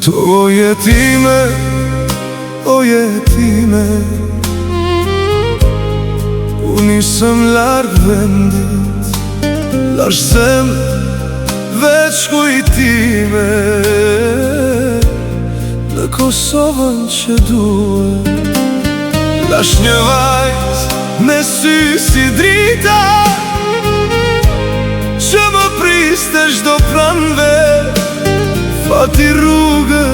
O jetime, o jetime, u nisëm larg vendit, lash zem veç kujtime. Në Kosovën që dua, lash një vajz me sy si drita, që më priste çdo pranve. Fati rrugë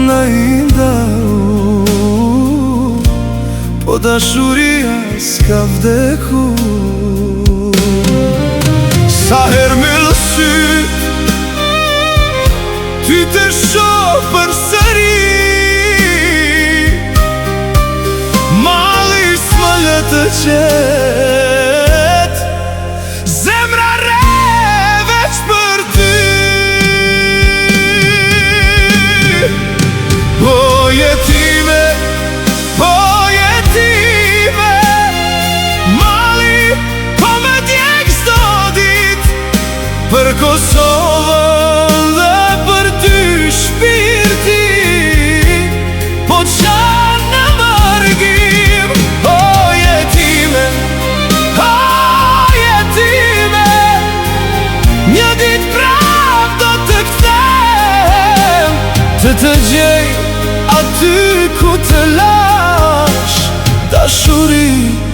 na i ndau, po dashuria s'ka vdeku. Sa her me lësyt ty të shoh përsëri, mali s'më lë të qet, zemra re veç për ty. O jetime, mali po me djeg s'do dit, për Kosovën dhe për ty shpirti, po qanë në mërgim. O jetime, një dit prap do të kthem, të gjej aty ku të lash dashuri.